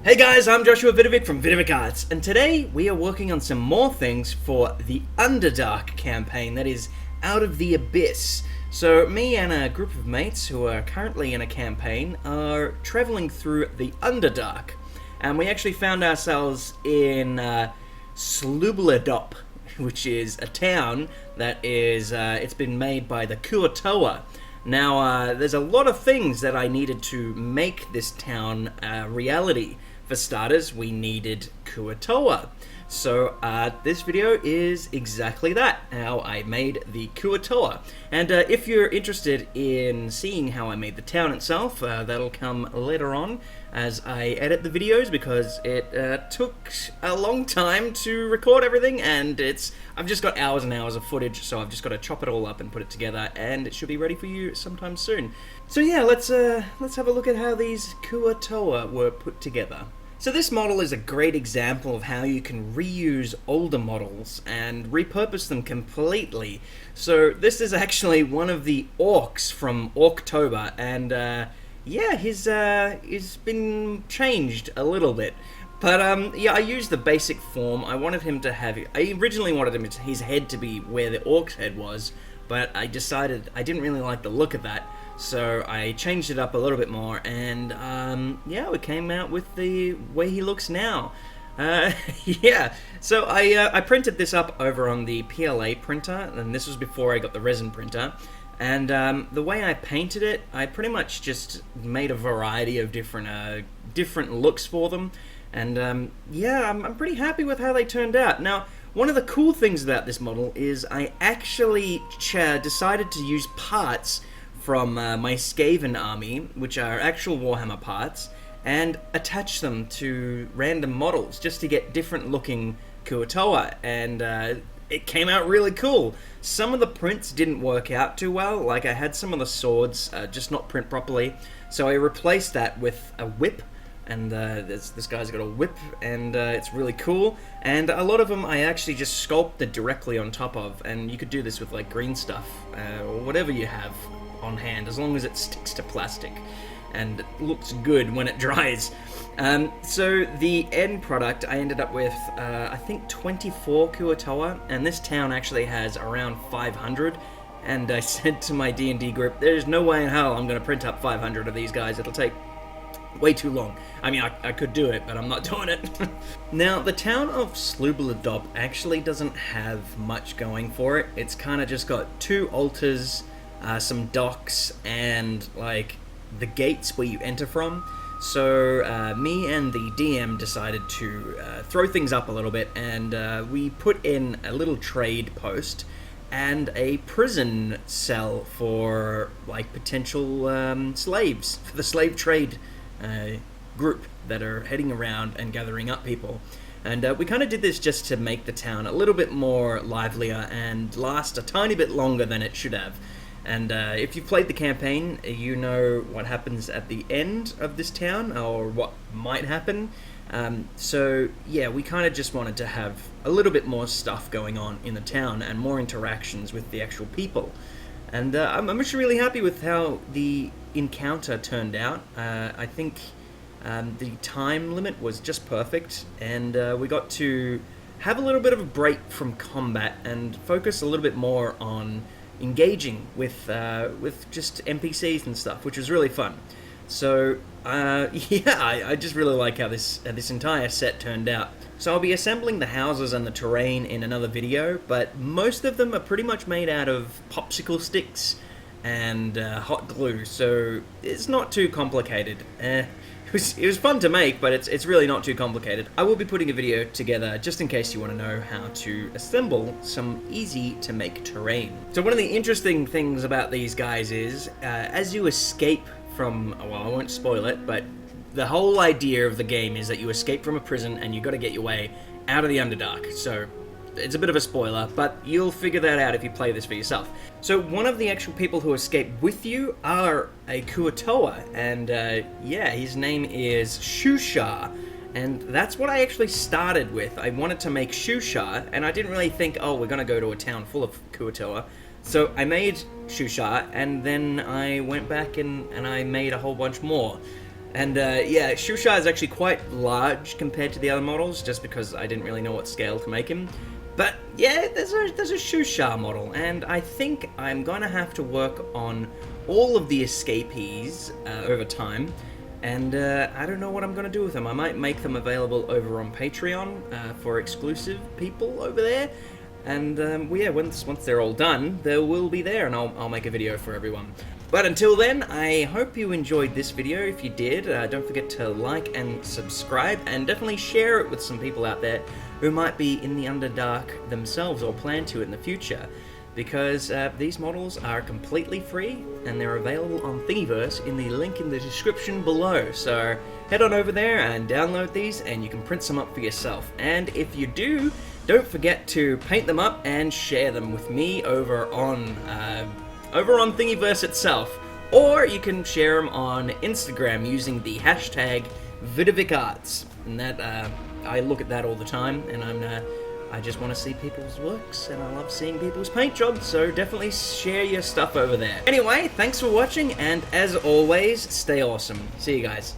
Hey guys, I'm Joshua Vidovic from Vidovic Arts, and today we are working on some more things for the Underdark campaign, that is, Out of the Abyss. So me and a group of mates who are currently in a campaign are travelling through the Underdark, and we actually found ourselves in Slubladop, which is a town that is, it's been made by the Kuo-Toa. Now, there's a lot of things that I needed to make this town a reality. For starters, we needed Kuo-Toa. So, this video is exactly that, how I made the Kuo-Toa. And if you're interested in seeing how I made the town itself, that'll come later on as I edit the videos, because it took a long time to record everything, and I've just got hours and hours of footage, so I've just got to chop it all up and put it together, and it should be ready for you sometime soon. So yeah, let's have a look at how these Kuo-Toa were put together. So this model is a great example of how you can reuse older models and repurpose them completely. So this is actually one of the orcs from October, and yeah, he's been changed a little bit. But yeah, I used the basic form. I originally wanted his head to be where the orc's head was, but I decided I didn't really like the look of that. So I changed it up a little bit more, and yeah, we came out with the way he looks now. Yeah, so I printed this up over on the PLA printer, and this was before I got the resin printer. And the way I painted it, I pretty much just made a variety of different looks for them. And yeah, I'm pretty happy with how they turned out. Now, one of the cool things about this model is I actually decided to use parts from my Skaven army, which are actual Warhammer parts, and attach them to random models just to get different looking Kuo-Toa, and it came out really cool. Some of the prints didn't work out too well, like I had some of the swords just not print properly, so I replaced that with a whip, and this guy's got a whip, and it's really cool, and a lot of them I actually just sculpted directly on top of, and you could do this with like green stuff, or whatever you have on hand, as long as it sticks to plastic and it looks good when it dries. So the end product, I ended up with I think 24 Kuo-Toa, and this town actually has around 500, and I said to my D&D group, there's no way in hell I'm going to print up 500 of these guys, it'll take way too long. I mean, I could do it, but I'm not doing it. Now, the town of Slubladop actually doesn't have much going for it. It's kind of just got 2 altars, some docks, and like the gates where you enter from. So me and the DM decided to throw things up a little bit, and we put in a little trade post and a prison cell for like potential slaves, for the slave trade group that are heading around and gathering up people. And we kind of did this just to make the town a little bit more livelier and last a tiny bit longer than it should have. And if you've played the campaign, you know what happens at the end of this town, or what might happen. So yeah, we kind of just wanted to have a little bit more stuff going on in the town and more interactions with the actual people. And I'm actually really happy with how the encounter turned out. I think the time limit was just perfect, and we got to have a little bit of a break from combat and focus a little bit more on engaging with just NPCs and stuff, which was really fun. So yeah, I just really like how this entire set turned out. So I'll be assembling the houses and the terrain in another video, but most of them are pretty much made out of popsicle sticks and hot glue, so it's not too complicated. It was fun to make, but it's really not too complicated. I will be putting a video together just in case you want to know how to assemble some easy-to-make terrain. So one of the interesting things about these guys is, as you escape from... well, I won't spoil it, but the whole idea of the game is that you escape from a prison and you've got to get your way out of the Underdark. So it's a bit of a spoiler, but you'll figure that out if you play this for yourself. So one of the actual people who escape with you are a Kuo-Toa, and yeah, his name is Shusha, and that's what I actually started with. I wanted to make Shusha, and I didn't really think, oh, we're gonna go to a town full of Kuo-Toa. So I made Shusha, and then I went back and I made a whole bunch more. And yeah, Shusha is actually quite large compared to the other models, just because I didn't really know what scale to make him. But yeah, there's a Shusha model, and I think I'm going to have to work on all of the escapees over time. And I don't know what I'm going to do with them. I might make them available over on Patreon for exclusive people over there. And well, yeah, once they're all done, they will be there, and I'll make a video for everyone. But until then, I hope you enjoyed this video. If you did, don't forget to like and subscribe, and definitely share it with some people out there who might be in the Underdark themselves or plan to in the future. Because these models are completely free, and they're available on Thingiverse in the link in the description below. So head on over there and download these, and you can print some up for yourself. And if you do, don't forget to paint them up and share them with me over on Thingiverse itself. Or you can share them on Instagram using the hashtag VidoviCarts. And that I look at that all the time, and I just want to see people's works, and I love seeing people's paint jobs, so definitely share your stuff over there. Anyway, thanks for watching, and as always, stay awesome. See you guys.